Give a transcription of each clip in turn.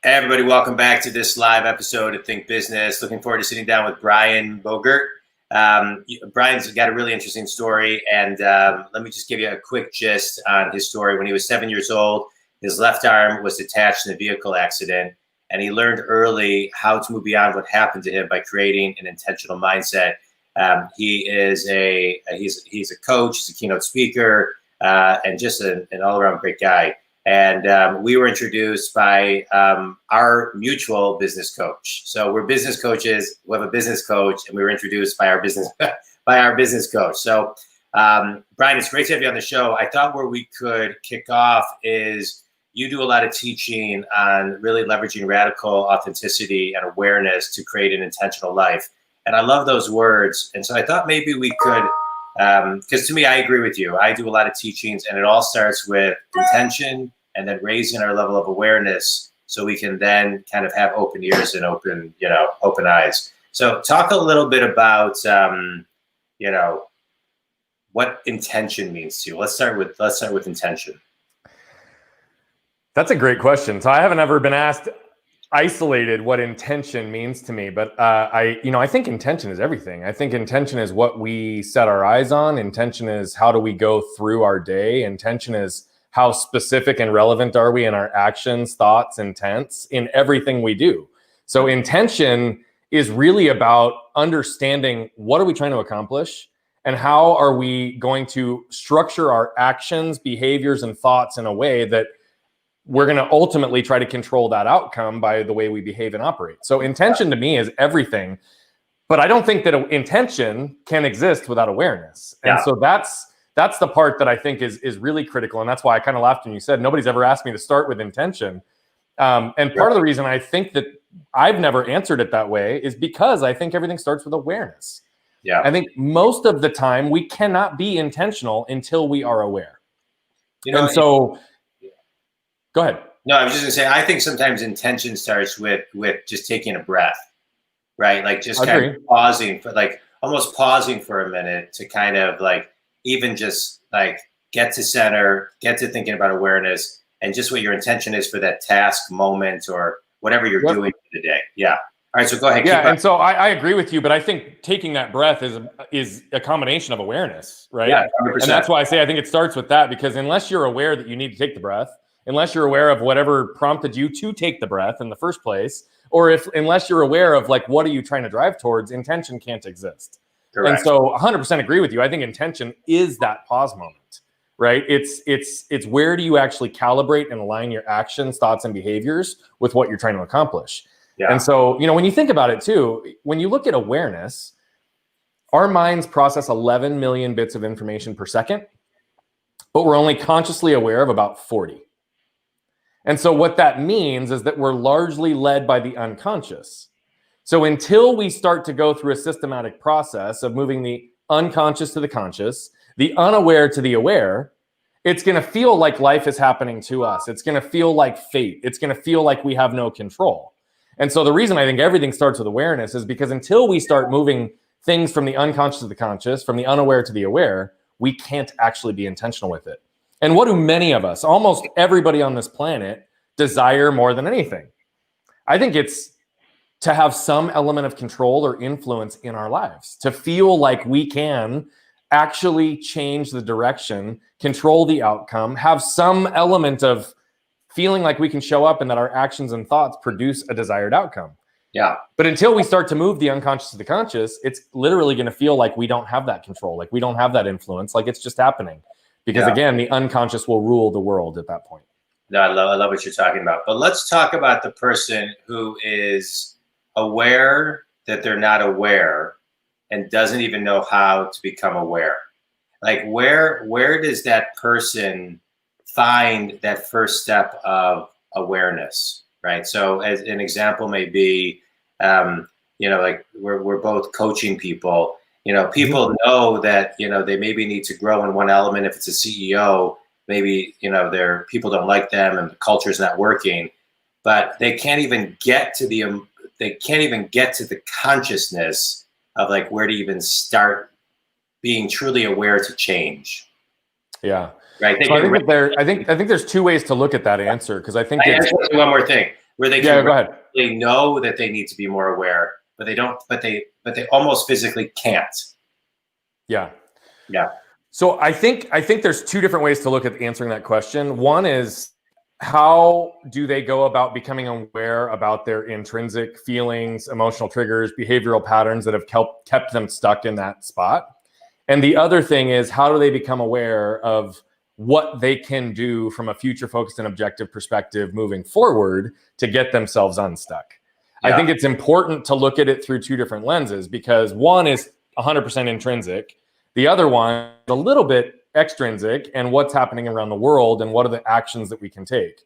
Hey everybody, welcome back to this live episode of Think Business. Looking forward to sitting down with Brian Bogert. Brian's got a really interesting story, and let me just give you a quick gist on his story. When he was 7 years old, his left arm was detached in a vehicle accident, and he learned early how to move beyond what happened to him by creating an intentional mindset. He's a coach, he's a keynote speaker, and just an all-around great guy. And we were introduced by our mutual business coach. So we're business coaches. We have a business coach, and we were introduced by our business coach. So Brian, it's great to have you on the show. I thought where we could kick off is you do a lot of teaching on really leveraging radical authenticity and awareness to create an intentional life. And I love those words. And so I thought maybe we could, because to me, I agree with you. I do a lot of teachings, and it all starts with intention and then raising our level of awareness so we can then kind of have open ears and open eyes. So talk a little bit about, what intention means to you. Let's start with intention. That's a great question. So I haven't ever been asked isolated what intention means to me, but I think intention is everything. I think intention is what we set our eyes on. Intention is how do we go through our day. Intention is how specific and relevant are we in our actions, thoughts, intents in everything we do. So intention is really about understanding what are we trying to accomplish and how are we going to structure our actions, behaviors, and thoughts in a way that we're going to ultimately try to control that outcome by the way we behave and operate. So intention to me is everything, but I don't think that intention can exist without awareness. And so that's the part that I think is really critical. And that's why I kind of laughed when you said, nobody's ever asked me to start with intention. And part of the reason I think that I've never answered it that way is because I think everything starts with awareness. I think most of the time we cannot be intentional until we are aware. Go ahead. No, I was just gonna say, I think sometimes intention starts with just taking a breath, right? Like just kind of pausing almost pausing for a minute to kind of even just get to center, get to thinking about awareness and just what your intention is for that task, moment, or whatever you're doing for the day. Yeah. All right. So go ahead. And so I agree with you, but I think taking that breath is a combination of awareness, right? Yeah, 100%. And that's why I say I think it starts with that, because unless you're aware that you need to take the breath, unless you're aware of whatever prompted you to take the breath in the first place, or unless you're aware of what are you trying to drive towards, intention can't exist. Correct. And so 100% agree with you. I think intention is that pause moment, right? It's where do you actually calibrate and align your actions, thoughts, and behaviors with what you're trying to accomplish. Yeah. And so, when you think about it too, when you look at awareness, our minds process 11 million bits of information per second, but we're only consciously aware of about 40. And so what that means is that we're largely led by the unconscious. So until we start to go through a systematic process of moving the unconscious to the conscious, the unaware to the aware, it's going to feel like life is happening to us. It's going to feel like fate. It's going to feel like we have no control. And so the reason I think everything starts with awareness is because until we start moving things from the unconscious to the conscious, from the unaware to the aware, we can't actually be intentional with it. And what do many of us, almost everybody on this planet, desire more than anything? I think it's to have some element of control or influence in our lives, to feel like we can actually change the direction, control the outcome, have some element of feeling like we can show up and that our actions and thoughts produce a desired outcome. Yeah. But until we start to move the unconscious to the conscious, it's literally going to feel like we don't have that control, like we don't have that influence, like it's just happening. Because again, the unconscious will rule the world at that point. No, I love what you're talking about. But let's talk about the person who is aware that they're not aware and doesn't even know how to become aware. Like where does that person find that first step of awareness, right? So as an example may be, we're both coaching people. People know that, they maybe need to grow in one element. If it's a CEO, maybe, their people don't like them and the culture's not working, but they can't even get to the consciousness of where to even start being truly aware to change. Yeah. Right. So I think there's two ways to look at that answer, because I think one more thing. where they Yeah, can go ahead. they know that they need to be more aware, but they don't, but they almost physically can't. Yeah. Yeah. So I think there's two different ways to look at answering that question. One is, how do they go about becoming aware about their intrinsic feelings, emotional triggers, behavioral patterns that have kept them stuck in that spot? And the other thing is, how do they become aware of what they can do from a future focused and objective perspective moving forward to get themselves unstuck? Yeah. I think it's important to look at it through two different lenses, because one is 100% intrinsic. The other one is a little bit extrinsic, and what's happening around the world and what are the actions that we can take.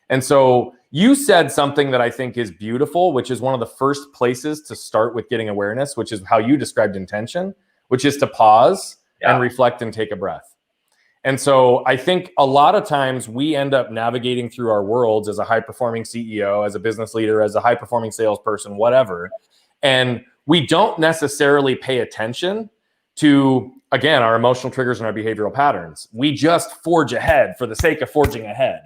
And so you said something that I think is beautiful, which is one of the first places to start with getting awareness, which is how you described intention, which is to pause and reflect and take a breath. And so I think a lot of times we end up navigating through our worlds as a high-performing CEO, as a business leader, as a high-performing salesperson, whatever, and we don't necessarily pay attention to, again, our emotional triggers and our behavioral patterns. We just forge ahead for the sake of forging ahead.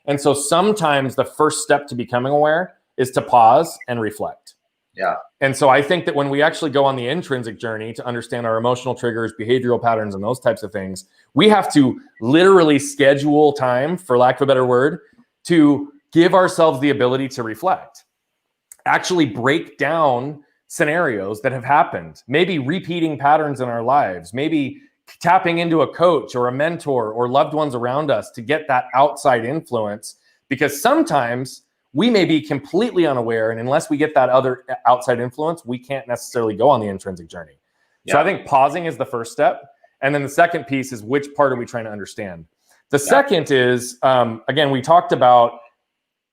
And so sometimes the first step to becoming aware is to pause and reflect. Yeah. And so I think that when we actually go on the intrinsic journey to understand our emotional triggers, behavioral patterns, and those types of things, we have to literally schedule time, for lack of a better word, to give ourselves the ability to reflect, actually break down scenarios that have happened, maybe repeating patterns in our lives, maybe tapping into a coach or a mentor or loved ones around us to get that outside influence, because sometimes we may be completely unaware, and unless we get that other outside influence, we can't necessarily go on the intrinsic journey. Yeah. So I think pausing is the first step. And then the second piece is, which part are we trying to understand? The second is, again, we talked about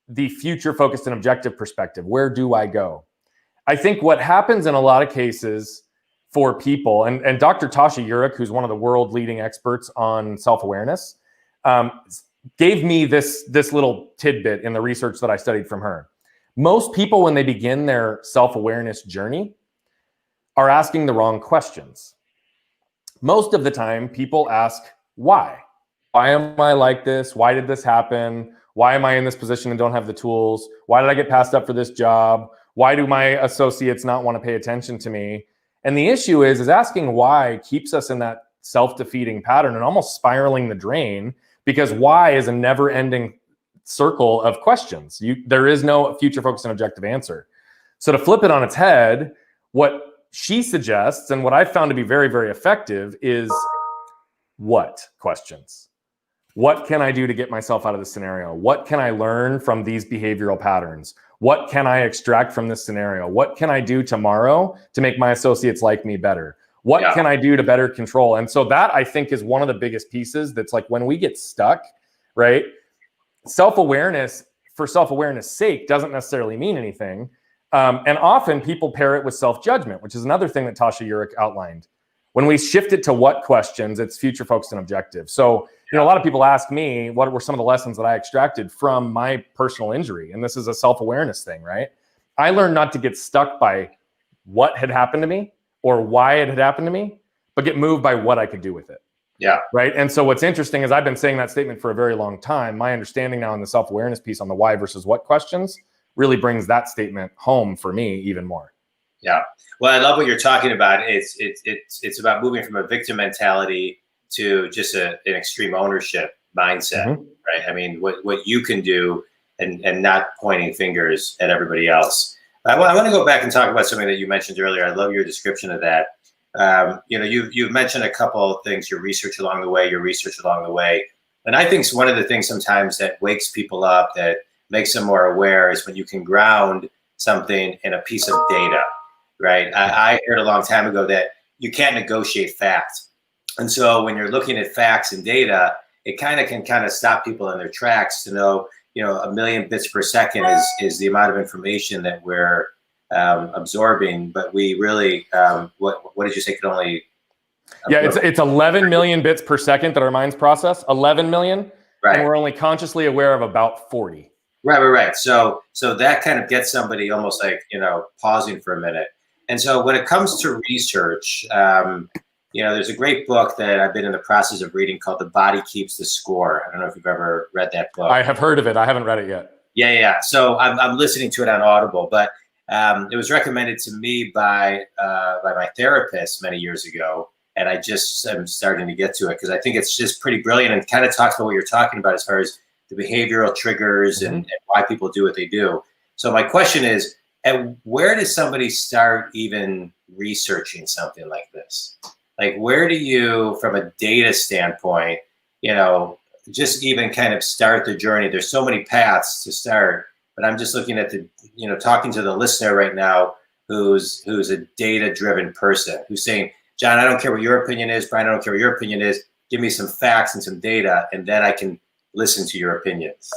the future focused and objective perspective. Where do I go? I think what happens in a lot of cases for people, and Dr. Tasha Eurich, who's one of the world leading experts on self-awareness, gave me this little tidbit in the research that I studied from her. Most people, when they begin their self-awareness journey, are asking the wrong questions. Most of the time, people ask, why? Why am I like this? Why did this happen? Why am I in this position and don't have the tools? Why did I get passed up for this job? Why do my associates not want to pay attention to me? And the issue is asking why keeps us in that self-defeating pattern and almost spiraling the drain, because why is a never-ending circle of questions. There is no future focused and objective answer. So to flip it on its head, what she suggests, and what I've found to be very, very effective, is what questions? What can I do to get myself out of this scenario? What can I learn from these behavioral patterns? What can I extract from this scenario? What can I do tomorrow to make my associates like me better? What can I do to better control? And so that, I think, is one of the biggest pieces. That's like, when we get stuck, right? Self-awareness for self-awareness sake doesn't necessarily mean anything. And often people pair it with self-judgment, which is another thing that Tasha Eurich outlined. When we shift it to what questions, it's future focused and objective. So, a lot of people ask me, what were some of the lessons that I extracted from my personal injury? And this is a self-awareness thing, right? I learned not to get stuck by what had happened to me or why it had happened to me, but get moved by what I could do with it. Yeah. Right. And so what's interesting is I've been saying that statement for a very long time. My understanding now in the self-awareness piece on the why versus what questions really brings that statement home for me even more. Yeah. Well, I love what you're talking about. It's about moving from a victim mentality to just an extreme ownership mindset, right? I mean, what you can do and not pointing fingers at everybody else. I want to go back and talk about something that you mentioned earlier. I love your description of that. You've mentioned a couple of things, your research along the way. And I think one of the things sometimes that wakes people up, that makes them more aware, is when you can ground something in a piece of data, right? I heard a long time ago that you can't negotiate fact. And so when you're looking at facts and data, it can stop people in their tracks to know, 1 million bits per second is the amount of information that we're absorbing, but we really, what did you say, could only? It's 11 million bits per second that our minds process, 11 million, right? And we're only consciously aware of about 40. Right. So that kind of gets somebody almost like, pausing for a minute. And so when it comes to research, there's a great book that I've been in the process of reading called The Body Keeps the Score. I don't know if you've ever read that book. I have heard of it. I haven't read it yet. Yeah. So I'm listening to it on Audible, but it was recommended to me by my therapist many years ago, and I'm starting to get to it because I think it's just pretty brilliant and kind of talks about what you're talking about as far as the behavioral triggers and why people do what they do. So my question is, where does somebody start even researching something like this? Like, where do you, from a data standpoint, just even kind of start the journey? There's so many paths to start, but I'm just looking at talking to the listener right now who's a data-driven person who's saying, John, I don't care what your opinion is. Brian, I don't care what your opinion is. Give me some facts and some data, and then I can listen to your opinions.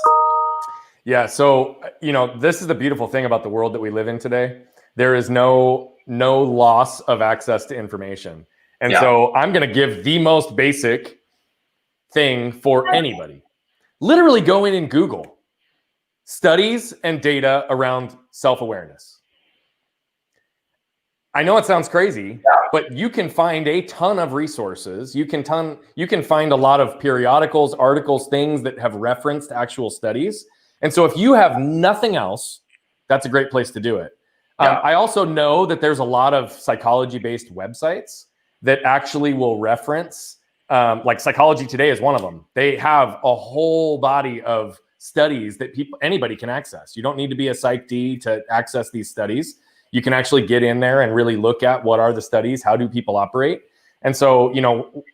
Yeah. So, this is the beautiful thing about the world that we live in today. There is no loss of access to information. And so I'm going to give the most basic thing for anybody. Literally go in and Google studies and data around self-awareness. I know it sounds crazy, but you can find a ton of resources. You can find a lot of periodicals, articles, things that have referenced actual studies. And so if you have nothing else, that's a great place to do it. I also know that there's a lot of psychology-based websites that actually will reference, like Psychology Today is one of them. They have a whole body of studies that anybody can access. You don't need to be a Psych D to access these studies. You can actually get in there and really look at what are the studies, how do people operate. And so,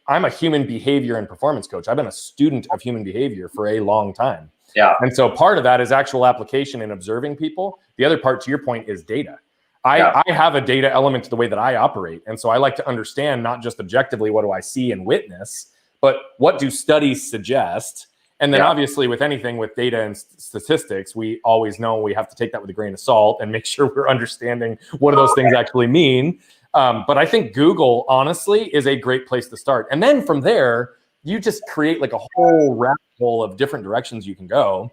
I'm a human behavior and performance coach. I've been a student of human behavior for a long time. Yeah. And so part of that is actual application and observing people. The other part, to your point, is data. I have a data element to the way that I operate. And so I like to understand not just objectively what do I see and witness, but what do studies suggest? And then obviously with anything with data and statistics, we always know we have to take that with a grain of salt and make sure we're understanding what do those things actually mean. But I think Google, honestly, is a great place to start. And then from there, you just create like a whole rabbit hole of different directions you can go.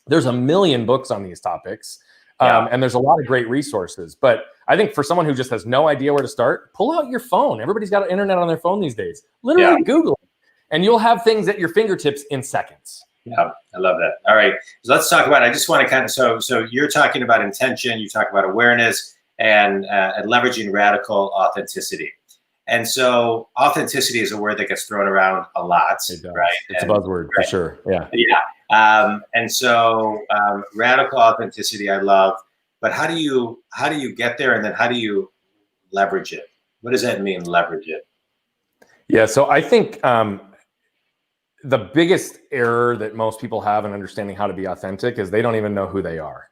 There's a million books on these topics. And there's a lot of great resources. But I think for someone who just has no idea where to start, pull out your phone. Everybody's got internet on their phone these days. Literally Google it. And you'll have things at your fingertips in seconds. Yeah, I love that. All right, so let's talk about, I just want to kind of, so you're talking about intention, you talk about awareness and leveraging radical authenticity. And so authenticity is a word that gets thrown around a lot, right? It's a buzzword for sure. Yeah. And so radical authenticity, I love, but how do you get there, and then how do you leverage it? What does that mean, leverage it? Yeah, so I think the biggest error that most people have in understanding how to be authentic is they don't even know who they are.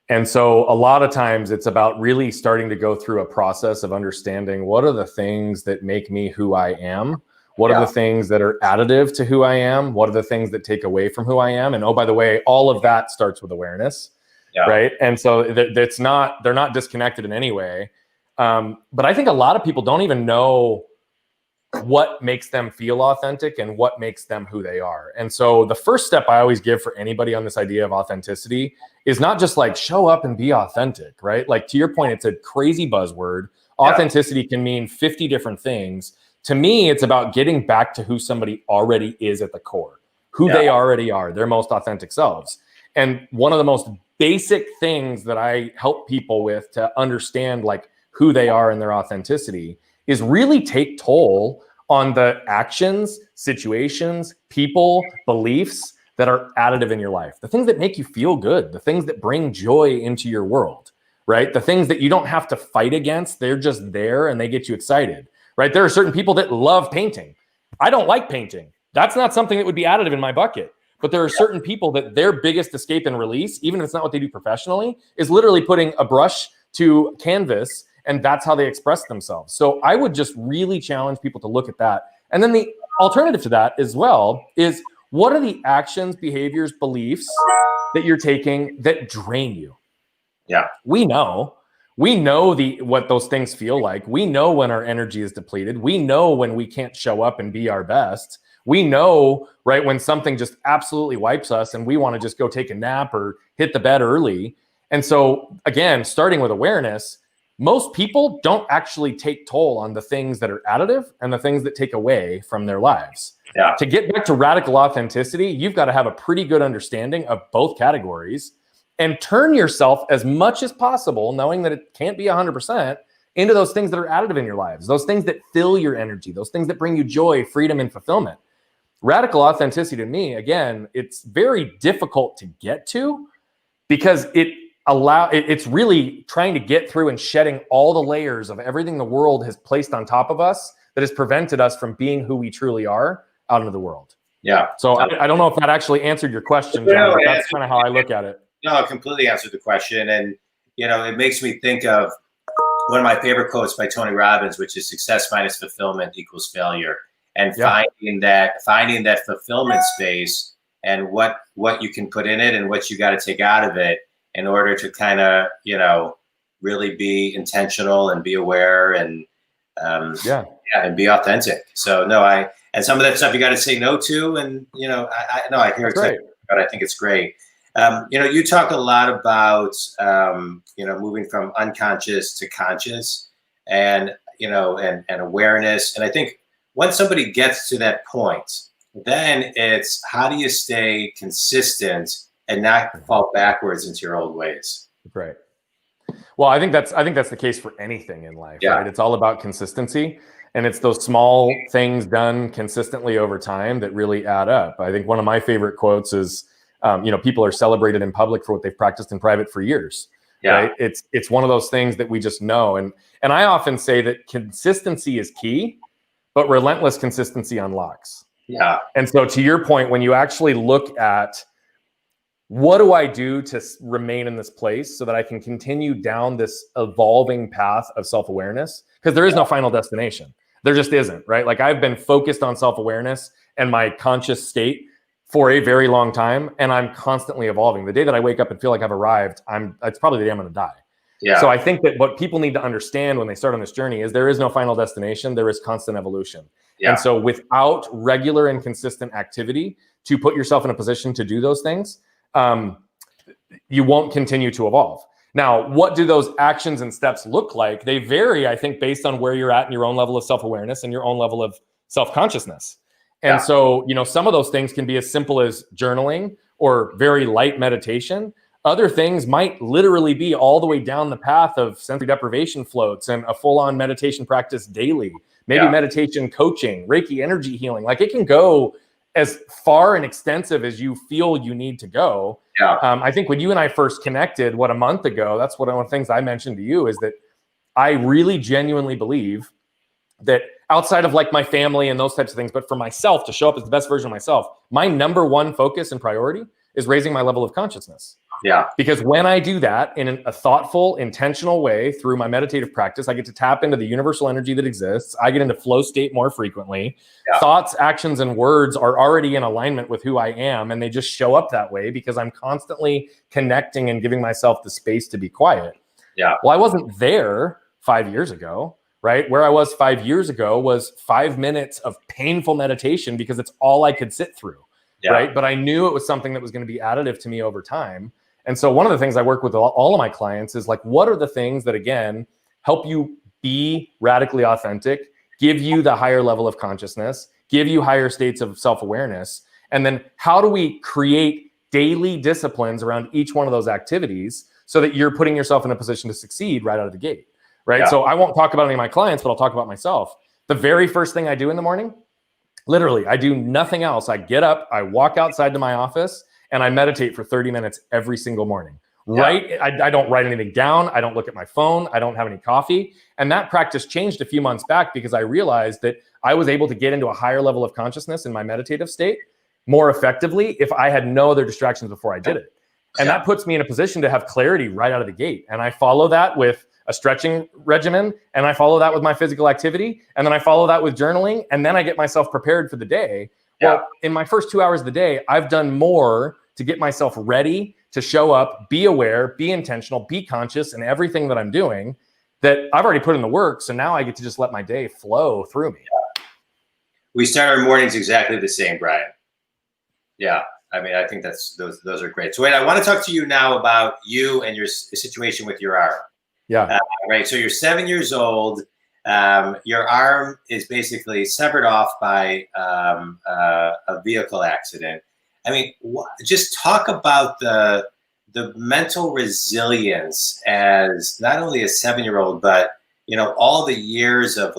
And so a lot of times it's about really starting to go through a process of understanding what are the things that make me who I am. What are the things that are additive to who I am? What are the things that take away from who I am? And oh, by the way, all of that starts with awareness, right? And so they're not disconnected in any way. But I think a lot of people don't even know what makes them feel authentic and what makes them who they are. And so the first step I always give for anybody on this idea of authenticity is not just like show up and be authentic, right? Like to your point, it's a crazy buzzword. Authenticity can mean 50 different things. To me, it's about getting back to who somebody already is at the core, who they already are, their most authentic selves. And one of the most basic things that I help people with to understand like who they are and their authenticity is really take toll on the actions, situations, people, beliefs that are additive in your life. The things that make you feel good, the things that bring joy into your world, right? The things that you don't have to fight against, they're just there and they get you excited, right? There are certain people that love painting. I don't like painting. That's not something that would be additive in my bucket. But there are certain people that their biggest escape and release, even if it's not what they do professionally, is literally putting a brush to canvas, and that's how they express themselves. So I would just really challenge people to look at that. And then the alternative to that as well is, what are the actions, behaviors, beliefs that you're taking that drain you? Yeah. We know what those things feel like. We know when our energy is depleted. We know when we can't show up and be our best. We know, right, when something just absolutely wipes us and we want to just go take a nap or hit the bed early. And so again, starting with awareness, most people don't actually take toll on the things that are additive and the things that take away from their lives. Yeah. To get back to radical authenticity, you've got to have a pretty good understanding of both categories and turn yourself as much as possible, knowing that it can't be 100%, into those things that are additive in your lives, those things that fill your energy, those things that bring you joy, freedom, and fulfillment. Radical authenticity to me, again, it's very difficult to get to because it's really trying to get through and shedding all the layers of everything the world has placed on top of us that has prevented us from being who we truly are out into the world. Yeah. So I don't know if that actually answered your question, John, but that's kind of how I look at it. No, it completely answered the question. And, it makes me think of one of my favorite quotes by Tony Robbins, which is success minus fulfillment equals failure. And finding that fulfillment space and what you can put in it and what you got to take out of it in order to kind of, really be intentional and be aware and, and be authentic. So and some of that stuff you got to say no to. And, I hear it, but I think it's great. You talk a lot about, moving from unconscious to conscious and awareness. And I think once somebody gets to that point, then it's how do you stay consistent and not fall backwards into your old ways? Right. Well, I think that's the case for anything in life, right? It's all about consistency, and it's those small things done consistently over time that really add up. I think one of my favorite quotes is, people are celebrated in public for what they've practiced in private for years. Right? It's one of those things that we just know. And I often say that consistency is key, but relentless consistency unlocks. Yeah. And so to your point, when you actually look at what do I do to remain in this place so that I can continue down this evolving path of self-awareness? Because there is no final destination. There just isn't, right? Like I've been focused on self-awareness and my conscious state for a very long time, and I'm constantly evolving. The day that I wake up and feel like I've arrived, it's probably the day I'm going to die. Yeah. So I think that what people need to understand when they start on this journey is there is no final destination. There is constant evolution. Yeah. And so without regular and consistent activity to put yourself in a position to do those things, you won't continue to evolve. Now, what do those actions and steps look like? They vary, I think, based on where you're at in your own level of self-awareness and your own level of self-consciousness. And so, some of those things can be as simple as journaling or very light meditation. Other things might literally be all the way down the path of sensory deprivation floats and a full-on meditation practice daily, maybe meditation coaching, Reiki energy healing. Like it can go as far and extensive as you feel you need to go. Yeah. I think when you and I first connected, a month ago, that's one of the things I mentioned to you is that I really genuinely believe that outside of like my family and those types of things, but for myself to show up as the best version of myself, my number one focus and priority is raising my level of consciousness. Yeah. Because when I do that in a thoughtful, intentional way through my meditative practice, I get to tap into the universal energy that exists. I get into flow state more frequently. Yeah. Thoughts, actions, and words are already in alignment with who I am. And they just show up that way because I'm constantly connecting and giving myself the space to be quiet. Yeah. Well, I wasn't there 5 years ago, right? Where I was 5 years ago was 5 minutes of painful meditation because it's all I could sit through. Yeah. Right. But I knew it was something that was going to be additive to me over time. And so one of the things I work with all of my clients is like, what are the things that, again, help you be radically authentic, give you the higher level of consciousness, give you higher states of self-awareness? And then how do we create daily disciplines around each one of those activities so that you're putting yourself in a position to succeed right out of the gate, right? Yeah. So I won't talk about any of my clients, but I'll talk about myself. The very first thing I do in the morning, literally, I do nothing else. I get up, I walk outside to my office, and I meditate for 30 minutes every single morning. Yeah. Right? I don't write anything down. I don't look at my phone. I don't have any coffee. And that practice changed a few months back because I realized that I was able to get into a higher level of consciousness in my meditative state more effectively if I had no other distractions before I did it. And that puts me in a position to have clarity right out of the gate. And I follow that with a stretching regimen, and I follow that with my physical activity, and then I follow that with journaling, and then I get myself prepared for the day. Yeah. Well, in my first 2 hours of the day, I've done more to get myself ready to show up, be aware, be intentional, be conscious in everything that I'm doing that I've already put in the work. So now I get to just let my day flow through me. We start our mornings exactly the same, Brian. Yeah. I mean, I think those are great. So wait, I want to talk to you now about you and your situation with your arm. Yeah. Right. So you're 7 years old. Your arm is basically severed off by a vehicle accident. I mean, just talk about the mental resilience as not only a 7-year-old, but all the years of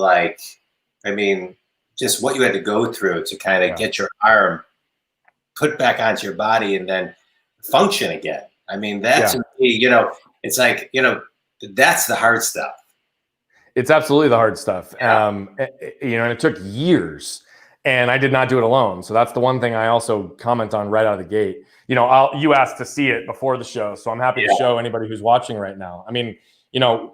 just what you had to go through to kind of get your arm put back onto your body and then function again. I mean, that's it's like that's the hard stuff. It's absolutely the hard stuff. And it took years, and I did not do it alone. So that's the one thing I also comment on right out of the gate. You asked to see it before the show, so I'm happy to show anybody who's watching right now. I mean,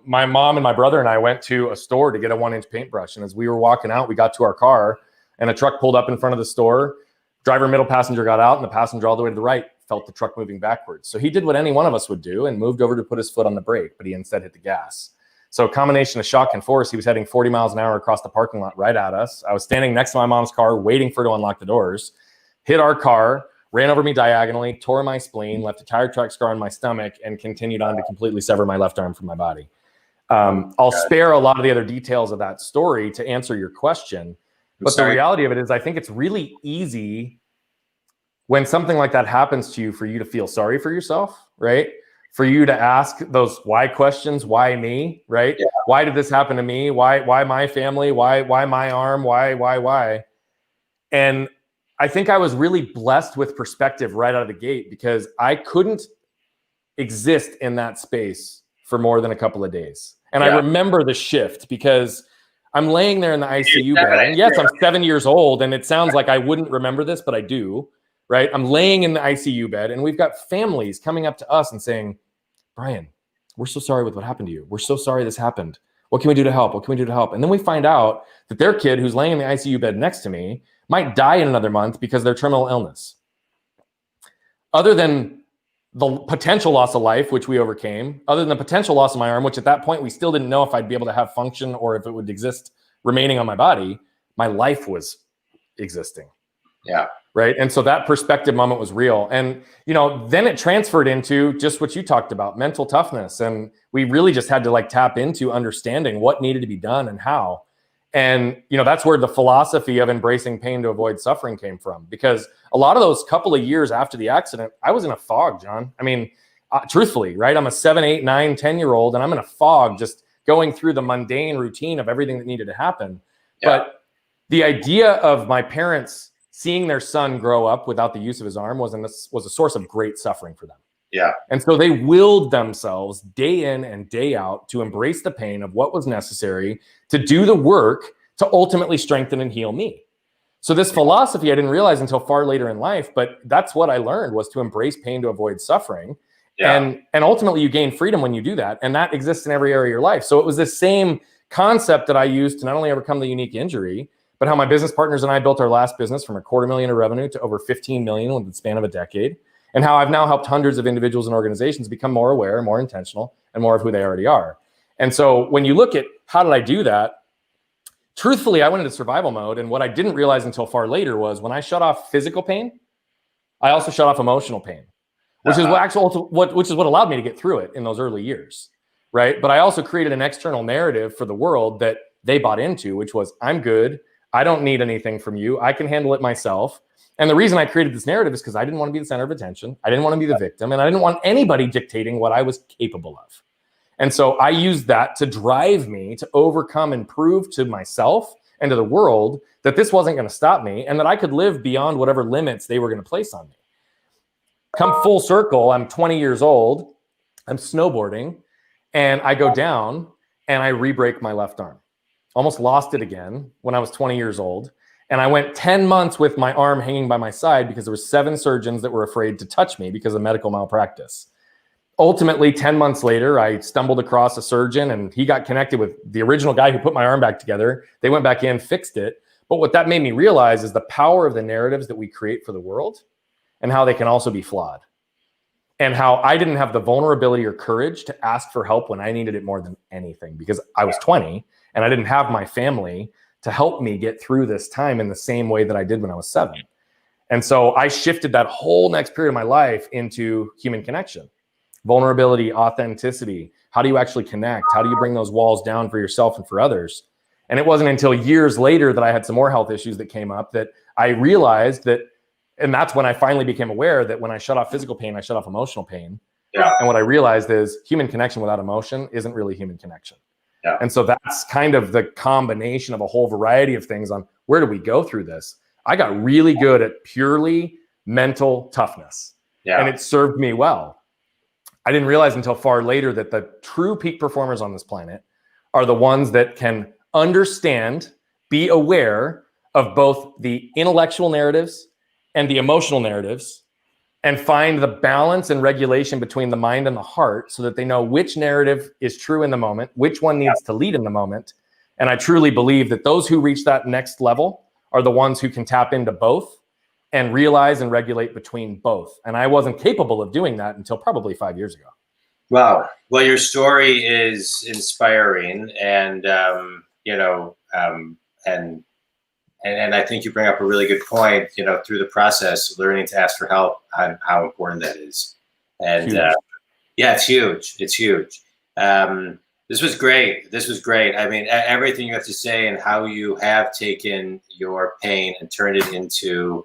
my mom and my brother and I went to a store to get a 1-inch paintbrush. And as we were walking out, we got to our car and a truck pulled up in front of the store. Driver, middle passenger got out, and the passenger all the way to the right felt the truck moving backwards. So he did what any one of us would do and moved over to put his foot on the brake, but he instead hit the gas. So a combination of shock and force, he was heading 40 miles an hour across the parking lot right at us. I was standing next to my mom's car waiting for her to unlock the doors, hit our car, ran over me diagonally, tore my spleen, left a tire track scar on my stomach, and continued on to completely sever my left arm from my body. I'll spare a lot of the other details of that story to answer your question. But the reality of it is I think it's really easy when something like that happens to you for you to feel sorry for yourself, right? For you to ask those why questions, why me, right? Yeah. Why did this happen to me? Why my family? Why my arm? Why? And I think I was really blessed with perspective right out of the gate because I couldn't exist in that space for more than a couple of days. And I remember the shift because I'm laying there in the ICU bed. And yes, I'm 7 years old, and it sounds like I wouldn't remember this, but I do, right? I'm laying in the ICU bed, and we've got families coming up to us and saying, Brian, we're so sorry with what happened to you. We're so sorry this happened. What can we do to help? What can we do to help? And then we find out that their kid who's laying in the ICU bed next to me might die in another month because of their terminal illness. Other than the potential loss of life, which we overcame, other than the potential loss of my arm, which at that point we still didn't know if I'd be able to have function or if it would exist remaining on my body, my life was existing. Yeah. Right. And so that perspective moment was real. And, then it transferred into just what you talked about, mental toughness. And we really just had to tap into understanding what needed to be done and how. And, that's where the philosophy of embracing pain to avoid suffering came from, because a lot of those couple of years after the accident, I was in a fog, John. I mean, truthfully, right. I'm a 7, 8, 9, 10-year-old, and I'm in a fog just going through the mundane routine of everything that needed to happen. Yeah. But the idea of my parents seeing their son grow up without the use of his arm was a source of great suffering for them. Yeah. And so they willed themselves day in and day out to embrace the pain of what was necessary to do the work to ultimately strengthen and heal me. So this philosophy I didn't realize until far later in life, but that's what I learned, was to embrace pain to avoid suffering. Yeah. And ultimately you gain freedom when you do that. And that exists in every area of your life. So it was this same concept that I used to not only overcome the unique injury, but how my business partners and I built our last business from $250,000 of revenue to over 15 million within the span of a decade. And how I've now helped hundreds of individuals and organizations become more aware, more intentional, and more of who they already are. And so when you look at how did I do that, truthfully, I went into survival mode. And what I didn't realize until far later was when I shut off physical pain, I also shut off emotional pain, which is what allowed me to get through it in those early years, right? But I also created an external narrative for the world that they bought into, which was, I'm good. I don't need anything from you. I can handle it myself. And the reason I created this narrative is because I didn't want to be the center of attention. I didn't want to be the victim. And I didn't want anybody dictating what I was capable of. And so I used that to drive me to overcome and prove to myself and to the world that this wasn't going to stop me and that I could live beyond whatever limits they were going to place on me. Come full circle, I'm 20 years old. I'm snowboarding and I go down and I re-break my left arm. Almost lost it again when I was 20 years old. And I went 10 months with my arm hanging by my side because there were 7 surgeons that were afraid to touch me because of medical malpractice. Ultimately, 10 months later, I stumbled across a surgeon and he got connected with the original guy who put my arm back together. They went back in, fixed it. But what that made me realize is the power of the narratives that we create for the world and how they can also be flawed. And how I didn't have the vulnerability or courage to ask for help when I needed it more than anything because I was 20 and I didn't have my family to help me get through this time in the same way that I did when I was 7. And so I shifted that whole next period of my life into human connection. vulnerability, authenticity. How do you actually connect? How do you bring those walls down for yourself and for others? And it wasn't until years later that I had some more health issues that came up that I realized that, and that's when I finally became aware that when I shut off physical pain, I shut off emotional pain. Yeah. And what I realized is human connection without emotion isn't really human connection. Yeah. And so that's kind of the combination of a whole variety of things on where do we go through this? I got really good at purely mental toughness. Yeah. And it served me well. I didn't realize until far later that the true peak performers on this planet are the ones that can understand, be aware of both the intellectual narratives and the emotional narratives, and find the balance and regulation between the mind and the heart so that they know which narrative is true in the moment, which one needs to lead in the moment. And I truly believe that those who reach that next level are the ones who can tap into both and realize and regulate between both. And I wasn't capable of doing that until probably 5 years ago. Wow. Well, your story is inspiring, and and I think you bring up a really good point. Through the process, learning to ask for help, how important that is. And yeah, it's huge. It's huge. This was great. This was great. I mean, everything you have to say and how you have taken your pain and turned it into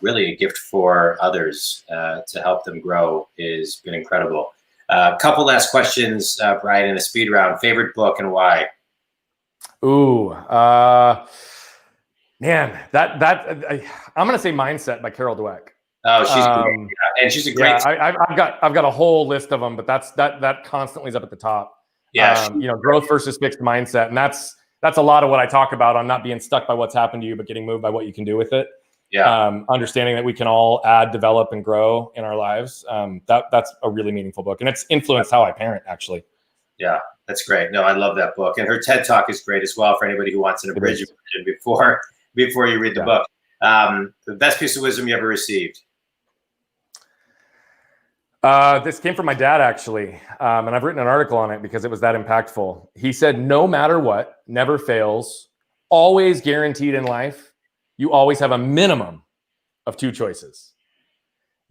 really a gift for others to help them grow has been incredible. A couple last questions, Brian, in a speed round. Favorite book and why? Ooh, man, I'm gonna say Mindset by Carol Dweck. Oh, she's great. Yeah. And she's a great. Yeah, I've got a whole list of them, but that constantly is up at the top. Yeah, growth versus fixed mindset, and that's a lot of what I talk about on not being stuck by what's happened to you, but getting moved by what you can do with it. Yeah. Understanding that we can all add, develop, and grow in our lives. That's a really meaningful book, and it's influenced how I parent, actually. Yeah, that's great. No, I love that book, and her TED Talk is great as well for anybody who wants an abridged version before you read the book. The best piece of wisdom you ever received? This came from my dad, actually, and I've written an article on it because it was that impactful. He said, "No matter what, never fails, always guaranteed in life, you always have a minimum of two choices.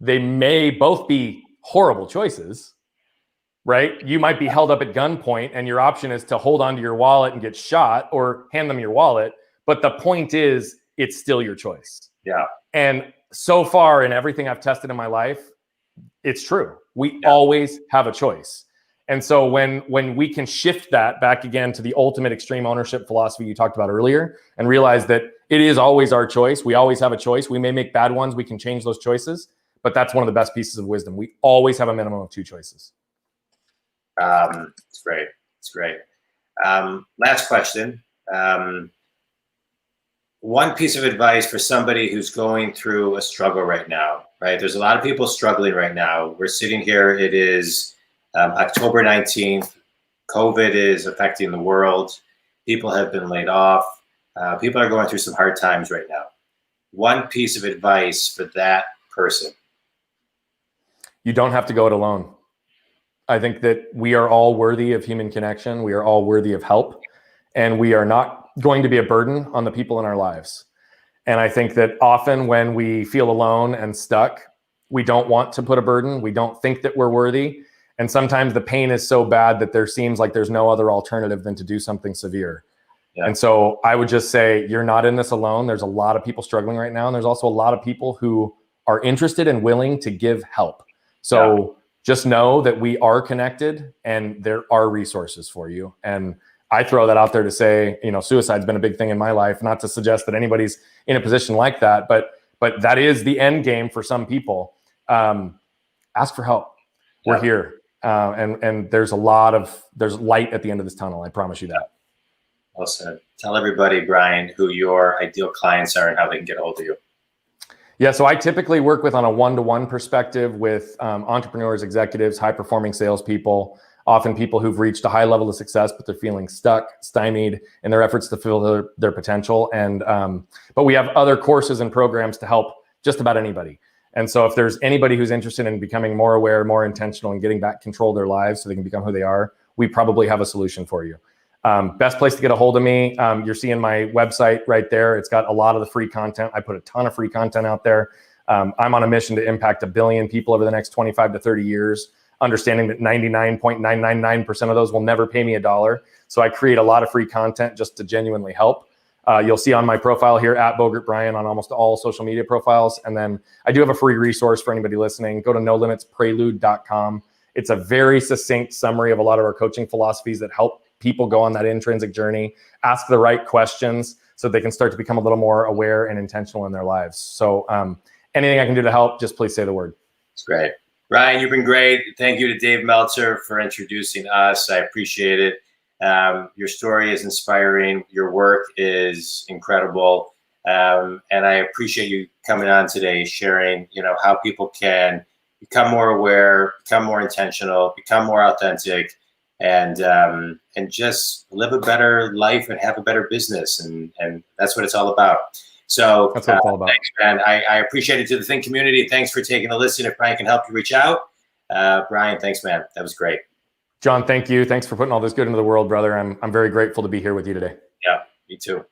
They may both be horrible choices, right? You might be held up at gunpoint and your option is to hold onto your wallet and get shot or hand them your wallet. But the point is, it's still your choice." Yeah. And so far in everything I've tested in my life, it's true. We always have a choice. And so when we can shift that back again to the ultimate extreme ownership philosophy you talked about earlier and realize that it is always our choice. We always have a choice. We may make bad ones. We can change those choices, but that's one of the best pieces of wisdom. We always have a minimum of two choices. It's great. It's great. Last question. One piece of advice for somebody who's going through a struggle right now, right? There's a lot of people struggling right now. We're sitting here. It is October 19th. COVID is affecting the world. People have been laid off. People are going through some hard times right now. One piece of advice for that person. You don't have to go it alone. I think that we are all worthy of human connection. We are all worthy of help, and we are not going to be a burden on the people in our lives. And I think that often when we feel alone and stuck, we don't want to put a burden. We don't think that we're worthy. And sometimes the pain is so bad that there seems like there's no other alternative than to do something severe. Yeah. And so I would just say, you're not in this alone. There's a lot of people struggling right now. And there's also a lot of people who are interested and willing to give help. So just know that we are connected and there are resources for you. And I throw that out there to say, suicide's been a big thing in my life, not to suggest that anybody's in a position like that, but that is the end game for some people. Ask for help. We're here. And there's light at the end of this tunnel. I promise you that. Well said. Tell everybody, Brian, who your ideal clients are and how they can get a hold of you. Yeah, so I typically work on a one-to-one perspective with entrepreneurs, executives, high-performing salespeople, often people who've reached a high level of success, but they're feeling stuck, stymied in their efforts to fulfill their potential. And but we have other courses and programs to help just about anybody. And so if there's anybody who's interested in becoming more aware, more intentional, and getting back control of their lives so they can become who they are, we probably have a solution for you. Best place to get a hold of me. You're seeing my website right there. It's got a lot of the free content. I put a ton of free content out there. I'm on a mission to impact 1 billion people over the next 25 to 30 years, understanding that 99.999% of those will never pay me $1. So I create a lot of free content just to genuinely help. You'll see on my profile here at Bogert Brian on almost all social media profiles. And then I do have a free resource for anybody listening. Go to nolimitprelude.com. It's a very succinct summary of a lot of our coaching philosophies that help people go on that intrinsic journey, ask the right questions so they can start to become a little more aware and intentional in their lives. So anything I can do to help, just please say the word. It's great. Brian, you've been great. Thank you to Dave Meltzer for introducing us. I appreciate it. Your story is inspiring. Your work is incredible. And I appreciate you coming on today, sharing, how people can become more aware, become more intentional, become more authentic, and just live a better life and have a better business. And that's what it's all about. So that's what it's all about. Thanks, man. I appreciate it to the Think community. Thanks for taking the listen. If Brian can help you, reach out. Brian, thanks, man. That was great. John, thank you. Thanks for putting all this good into the world, brother. I'm very grateful to be here with you today. Yeah, me too.